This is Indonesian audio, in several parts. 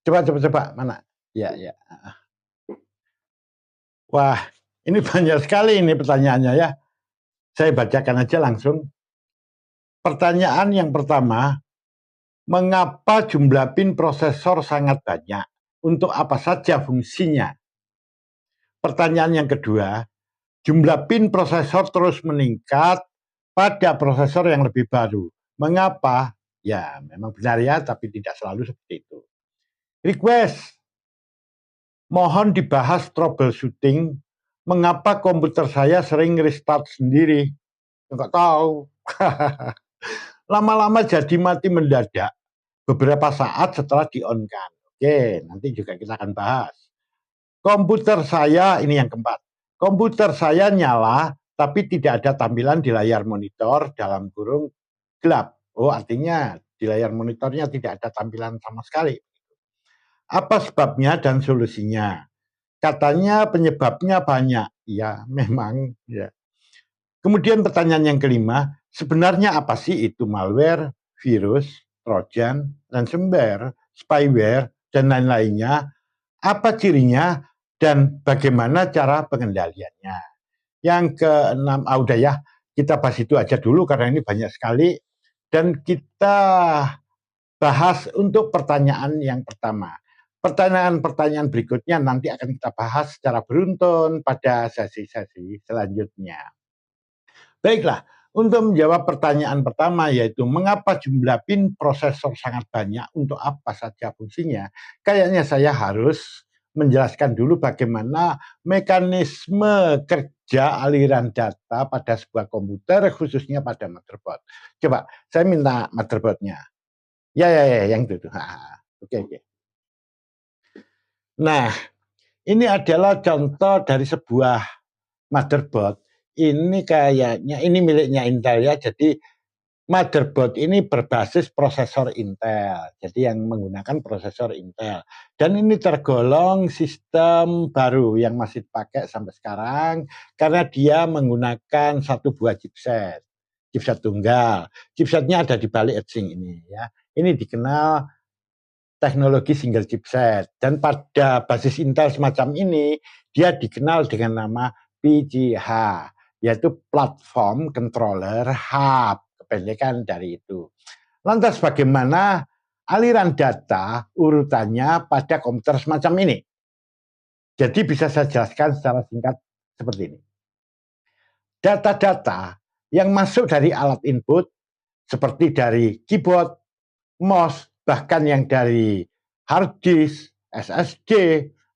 Coba, mana? Ya, ya. Wah, ini banyak sekali ini pertanyaannya ya. Saya bacakan aja langsung. Pertanyaan yang pertama, mengapa jumlah pin prosesor sangat banyak? Untuk apa saja fungsinya? Pertanyaan yang kedua, jumlah pin prosesor terus meningkat pada prosesor yang lebih baru. Mengapa? Ya, memang benar ya, tapi tidak selalu seperti itu. Request, mohon dibahas troubleshooting. Mengapa komputer saya sering restart sendiri? Enggak tahu. Lama-lama jadi mati mendadak beberapa saat setelah di-on-kan. Oke, nanti juga kita akan bahas. Komputer saya, ini yang keempat. Komputer saya nyala, tapi tidak ada tampilan di layar monitor dalam kurung gelap. Oh, artinya di layar monitornya tidak ada tampilan sama sekali. Apa sebabnya dan solusinya? Katanya penyebabnya banyak. Ya, memang. Ya. Kemudian pertanyaan yang kelima, sebenarnya apa sih itu malware, virus, trojan, ransomware, spyware, dan lain-lainnya? Apa cirinya dan bagaimana cara pengendaliannya? Yang keenam, udah ya, kita bahas itu aja dulu karena ini banyak sekali. Dan kita bahas untuk pertanyaan yang pertama. Pertanyaan-pertanyaan berikutnya nanti akan kita bahas secara beruntun pada sesi-sesi selanjutnya. Baiklah, untuk menjawab pertanyaan pertama yaitu mengapa jumlah pin prosesor sangat banyak, untuk apa saja fungsinya, kayaknya saya harus menjelaskan dulu bagaimana mekanisme kerja aliran data pada sebuah komputer, khususnya pada motherboard. Coba, saya minta motherboardnya. Ya, yang itu. Oke. Nah, ini adalah contoh dari sebuah motherboard. Ini kayaknya, ini miliknya Intel ya, jadi motherboard ini berbasis prosesor Intel, jadi yang menggunakan prosesor Intel. Dan ini tergolong sistem baru yang masih dipakai sampai sekarang, karena dia menggunakan satu buah chipset tunggal. Chipsetnya ada di balik etching ini ya. Ini dikenal teknologi single chipset, dan pada basis Intel semacam ini dia dikenal dengan nama PCH, yaitu Platform Controller Hub, kependekan dari itu. Lantas bagaimana aliran data urutannya pada komputer semacam ini? Jadi bisa saya jelaskan secara singkat seperti ini. Data-data yang masuk dari alat input seperti dari keyboard, mouse, bahkan yang dari hard disk, SSD,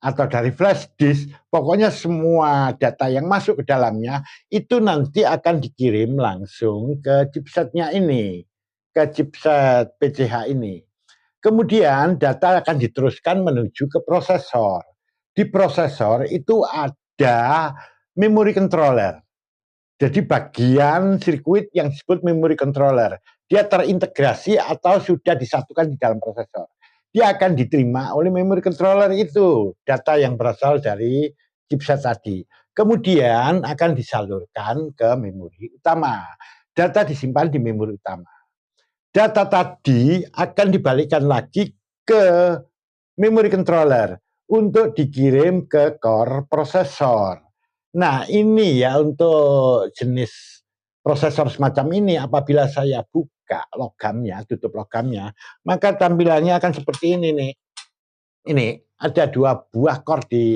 atau dari flash disk, pokoknya semua data yang masuk ke dalamnya itu nanti akan dikirim langsung ke chipsetnya ini, ke chipset PCH ini. Kemudian data akan diteruskan menuju ke prosesor. Di prosesor itu ada memory controller. Jadi bagian sirkuit yang disebut memory controller, dia terintegrasi atau sudah disatukan di dalam prosesor. Dia akan diterima oleh memory controller itu, data yang berasal dari chipset tadi. Kemudian akan disalurkan ke memori utama. Data disimpan di memori utama. Data tadi akan dibalikkan lagi ke memory controller untuk dikirim ke core prosesor. Nah, ini ya untuk jenis prosesor semacam ini, apabila saya buka logamnya, tutup logamnya, maka tampilannya akan seperti ini nih. Ini ada dua buah core di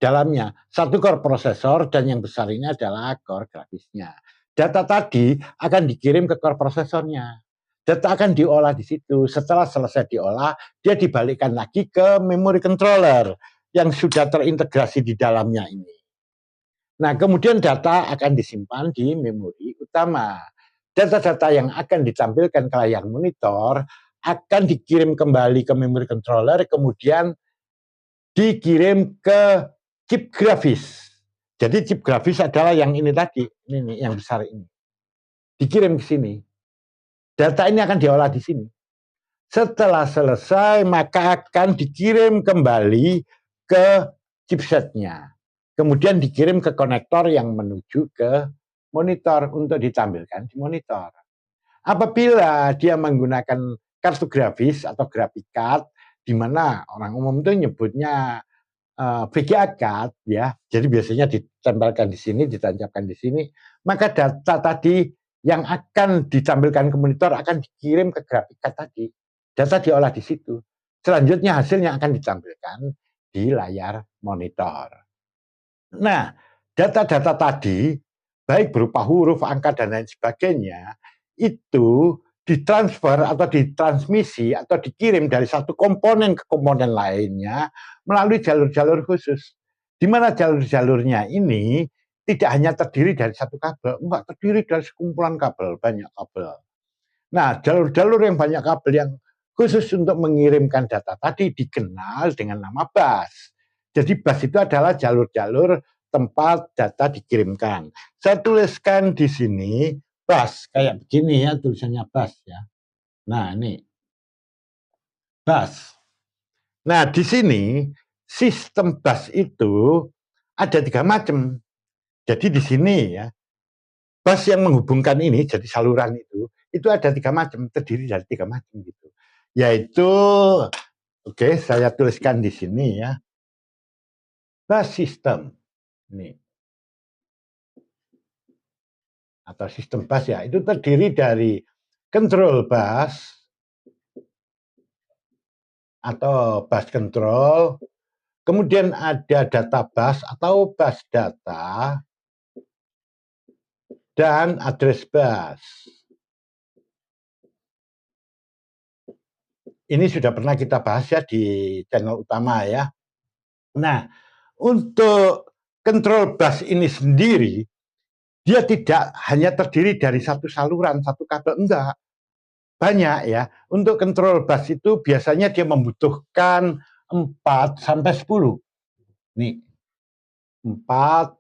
dalamnya. Satu core prosesor dan yang besar ini adalah core grafisnya. Data tadi akan dikirim ke core prosesornya. Data akan diolah di situ. Setelah selesai diolah, dia dibalikkan lagi ke memory controller yang sudah terintegrasi di dalamnya ini. Nah, kemudian data akan disimpan di memori utama. Data-data yang akan ditampilkan ke layar monitor akan dikirim kembali ke memory controller, kemudian dikirim ke chip grafis. Jadi chip grafis adalah yang ini tadi, ini yang besar ini. Dikirim ke sini. Data ini akan diolah di sini. Setelah selesai, maka akan dikirim kembali ke chipsetnya. Kemudian dikirim ke konektor yang menuju ke monitor untuk ditampilkan di monitor. Apabila dia menggunakan kartu grafis atau graphic card, di mana orang umum itu nyebutnya VGA card ya. Jadi biasanya ditempelkan di sini, ditancapkan di sini, maka data tadi yang akan ditampilkan ke monitor akan dikirim ke grafik card tadi. Data diolah di situ. Selanjutnya hasilnya akan ditampilkan di layar monitor. Nah, data-data tadi, baik berupa huruf, angka, dan lain sebagainya, itu ditransfer atau ditransmisi atau dikirim dari satu komponen ke komponen lainnya melalui jalur-jalur khusus. Di mana jalur-jalurnya ini tidak hanya terdiri dari satu kabel, enggak, terdiri dari sekumpulan kabel, banyak kabel. Nah, jalur-jalur yang banyak kabel yang khusus untuk mengirimkan data tadi dikenal dengan nama bus. Jadi bus itu adalah jalur-jalur tempat data dikirimkan. Saya tuliskan di sini bus kayak begini ya, tulisannya bus ya. Nah, ini bus. Nah, di sini sistem bus itu ada 3 macam. Jadi di sini ya, bus yang menghubungkan ini jadi saluran itu ada 3 macam, terdiri dari 3 macam gitu. Yaitu, oke, saya tuliskan di sini ya, bus system. Ini. Atau sistem bus ya, itu terdiri dari control bus atau bus control, kemudian ada data bus atau bus data, dan address bus. Ini sudah pernah kita bahas ya di channel utama ya. Nah, untuk control bus ini sendiri, dia tidak hanya terdiri dari satu saluran, satu kabel, enggak. Banyak ya. Untuk control bus itu biasanya dia membutuhkan 4 sampai 10. Nih, 4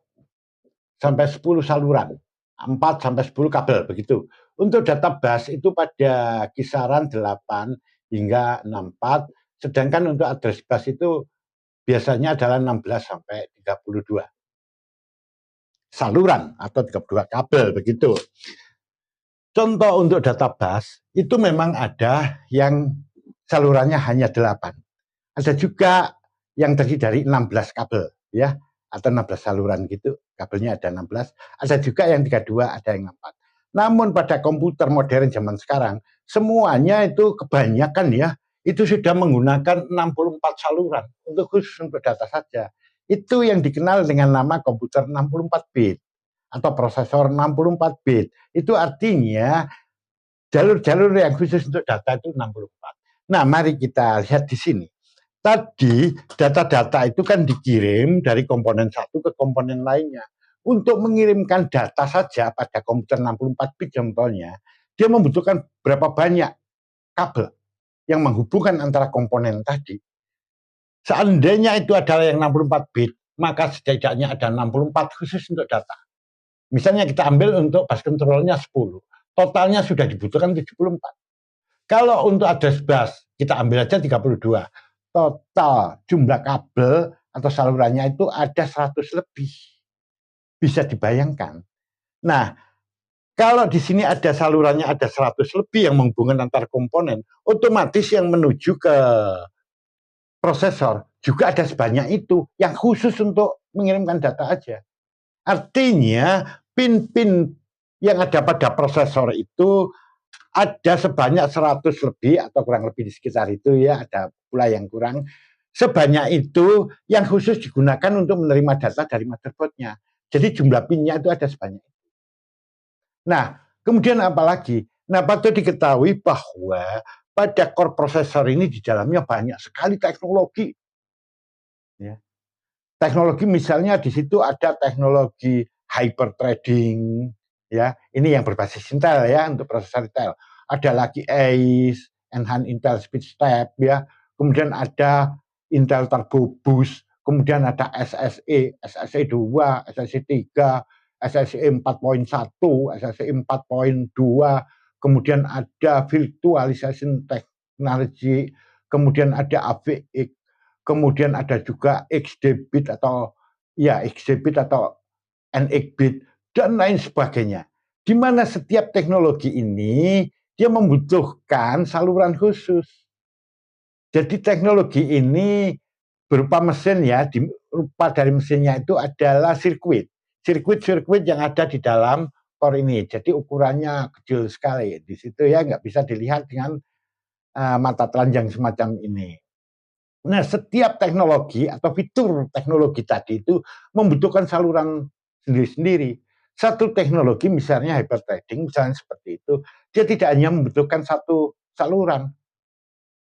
sampai 10 saluran. 4 sampai 10 kabel begitu. Untuk data bus itu pada kisaran 8 hingga 64, sedangkan untuk address bus itu biasanya adalah 16 sampai 32 saluran atau 32 kabel begitu. Contoh untuk data bus itu memang ada yang salurannya hanya 8. Ada juga yang terdiri dari 16 kabel ya, atau 16 saluran gitu, kabelnya ada 16. Ada juga yang 32, ada yang 4. Namun pada komputer modern zaman sekarang, semuanya itu kebanyakan ya, itu sudah menggunakan 64 saluran untuk khusus untuk data saja. Itu yang dikenal dengan nama komputer 64 bit atau prosesor 64 bit. Itu artinya jalur-jalur yang khusus untuk data itu 64. Nah, mari kita lihat di sini. Tadi data-data itu kan dikirim dari komponen satu ke komponen lainnya. Untuk mengirimkan data saja pada komputer 64 bit contohnya, dia membutuhkan berapa banyak kabel yang menghubungkan antara komponen tadi. Seandainya itu adalah yang 64 bit, maka setidaknya ada 64 khusus untuk data. Misalnya kita ambil untuk bus controlnya 10, totalnya sudah dibutuhkan 74. Kalau untuk address bus, kita ambil aja 32. Total jumlah kabel atau salurannya itu ada 100 lebih. Bisa dibayangkan. Nah, kalau di sini ada salurannya ada 100 lebih yang menghubungkan antar komponen, otomatis yang menuju ke prosesor juga ada sebanyak itu yang khusus untuk mengirimkan data aja. Artinya pin-pin yang ada pada prosesor itu ada sebanyak 100 lebih atau kurang lebih di sekitar itu ya, ada pula yang kurang. Sebanyak itu yang khusus digunakan untuk menerima data dari motherboardnya. Jadi jumlah pinnya itu ada sebanyak itu. Nah, kemudian apa lagi? Nah, patut diketahui bahwa pada core prosesor ini di dalamnya banyak sekali teknologi. Ya. Teknologi misalnya di situ ada teknologi hyperthreading, ya. Ini yang berbasis Intel ya untuk prosesor Intel. Ada lagi ACE, Enhanced Intel Speed Step ya. Kemudian ada Intel Turbo Boost, kemudian ada SSE, SSE 2, SSE 3, SSE 4.1, SSE 4.2, kemudian ada Virtualization Technology, kemudian ada AVX, kemudian ada juga XD-bit atau ya XD-bit atau NX-bit dan lain sebagainya. Di mana setiap teknologi ini dia membutuhkan saluran khusus. Jadi teknologi ini berupa mesin ya, rupa dari mesinnya itu adalah sirkuit. Sirkuit-sirkuit yang ada di dalam core ini. Jadi ukurannya kecil sekali. Di situ ya nggak bisa dilihat dengan mata telanjang semacam ini. Nah, setiap teknologi atau fitur teknologi tadi itu membutuhkan saluran sendiri-sendiri. Satu teknologi misalnya hyperthreading, misalnya seperti itu, dia tidak hanya membutuhkan satu saluran,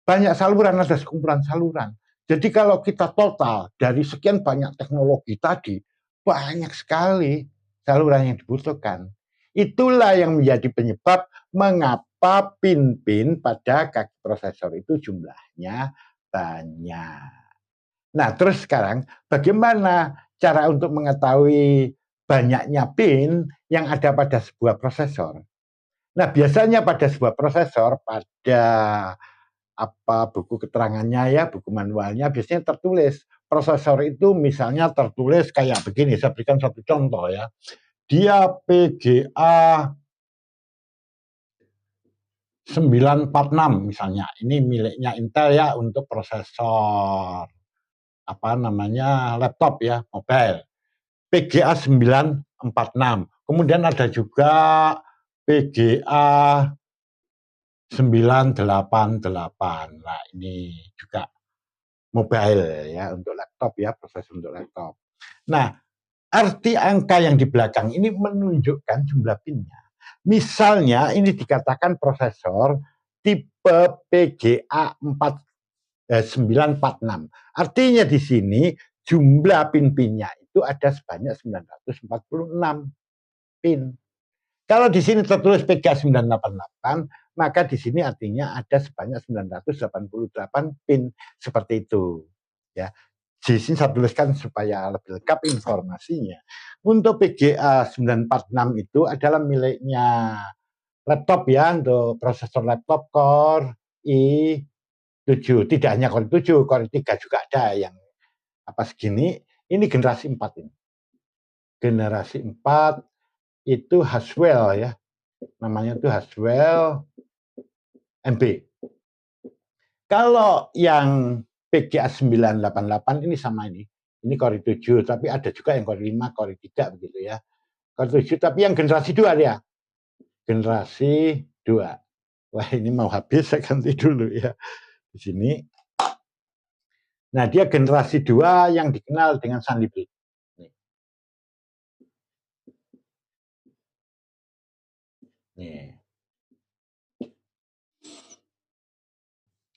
banyak saluran, ada sekumpulan saluran. Jadi kalau kita total dari sekian banyak teknologi tadi, banyak sekali saluran yang dibutuhkan. Itulah yang menjadi penyebab mengapa pin-pin pada kaki prosesor itu jumlahnya banyak. Nah, terus sekarang bagaimana cara untuk mengetahui banyaknya pin yang ada pada sebuah prosesor? Nah, biasanya pada sebuah prosesor, pada buku keterangannya ya, buku manualnya biasanya tertulis prosesor itu misalnya tertulis kayak begini. Saya berikan satu contoh ya. Dia PGA 946 misalnya. Ini miliknya Intel ya untuk prosesor laptop ya, mobile. PGA 946. Kemudian ada juga PGA 988. Nah, ini juga mobile ya untuk laptop ya, proses untuk laptop. Nah, arti angka yang di belakang ini menunjukkan jumlah pinnya. Misalnya ini dikatakan prosesor tipe PGA 946. Artinya di sini jumlah pin-pinnya itu ada sebanyak 946 pin. Kalau di sini tertulis PGA 988, maka di sini artinya ada sebanyak 988 pin seperti itu. Ya, di sini saya tuliskan supaya lebih lengkap informasinya. Untuk PGA 946 itu adalah miliknya laptop ya, untuk prosesor laptop Core i7. Tidak hanya Core i7, Core i3 juga ada yang segini. Ini generasi 4 ini. Generasi 4 itu Haswell ya. Namanya itu Haswell MB. Kalau yang PGA 988 ini sama ini. Ini Core i7, tapi ada juga yang Core 5, Core 3 begitu ya. Core 7, tapi yang generasi 2 dia. Generasi 2. Wah, ini mau habis, saya ganti dulu ya. Di sini. Nah, dia generasi 2 yang dikenal dengan Sandy Bridge. Nih.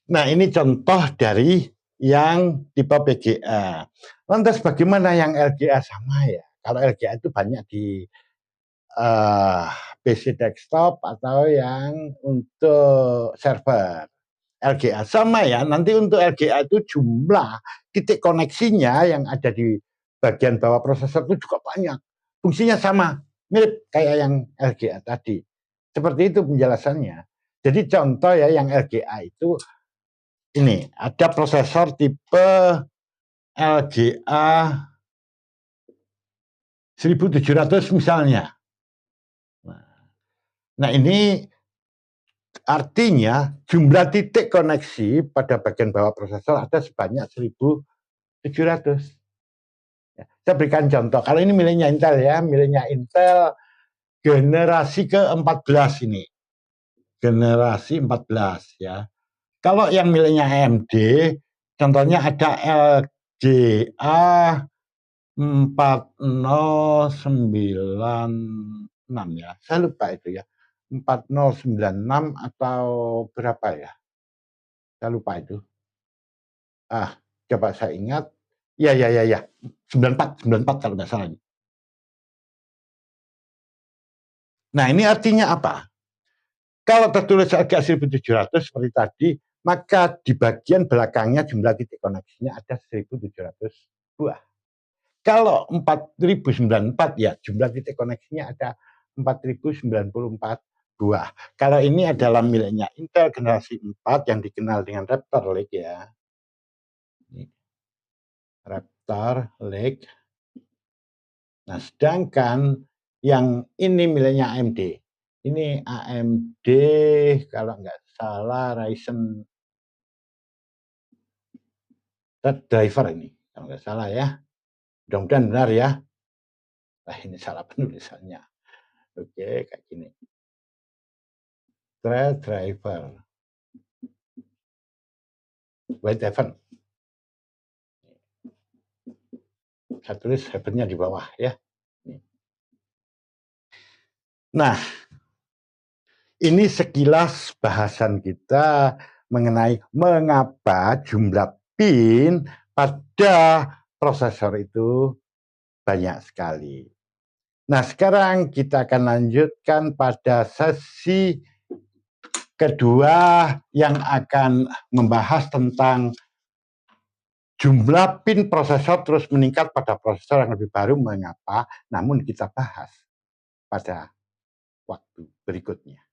Nah, ini contoh dari yang tipe PGA. Lantas bagaimana yang LGA sama ya? Kalau LGA itu banyak di PC desktop atau yang untuk server. LGA sama ya, nanti untuk LGA itu jumlah titik koneksinya yang ada di bagian bawah prosesor itu juga banyak. Fungsinya sama, mirip kayak yang LGA tadi. Seperti itu penjelasannya. Jadi contoh ya yang LGA itu ini, ada prosesor tipe LGA 1700 misalnya. Nah, ini artinya jumlah titik koneksi pada bagian bawah prosesor ada sebanyak 1700. Ya, saya berikan contoh. Kalau ini miliknya Intel ya, miliknya Intel generasi ke-14 ini. Generasi 14 ya. Kalau yang miliknya AMD, contohnya ada LGA 4096 ya. Saya lupa itu ya. 4096 atau berapa ya? Saya lupa itu. Coba saya ingat. Ya. 94 kalau nggak salah. Nah, ini artinya apa? Kalau tertulis agak 1700 seperti tadi, maka di bagian belakangnya jumlah titik koneksinya ada 1700 buah. Kalau 4094 ya jumlah titik koneksinya ada 4094 buah. Kalau ini adalah miliknya Intel generasi 4 yang dikenal dengan Raptor Lake ya. Raptor Lake. Nah, sedangkan yang ini miliknya AMD. Ini AMD kalau nggak salah Ryzen Driver ini, kalau nggak salah ya. Mudah-mudahan benar ya. Ini salah penulisannya. Oke, kayak gini. Driver. White Heaven. Saya tulis heaven-nya di bawah ya. Nah, ini sekilas bahasan kita mengenai mengapa jumlah pin pada prosesor itu banyak sekali. Nah, sekarang kita akan lanjutkan pada sesi kedua yang akan membahas tentang jumlah pin prosesor terus meningkat pada prosesor yang lebih baru, mengapa? Namun kita bahas pada waktu berikutnya.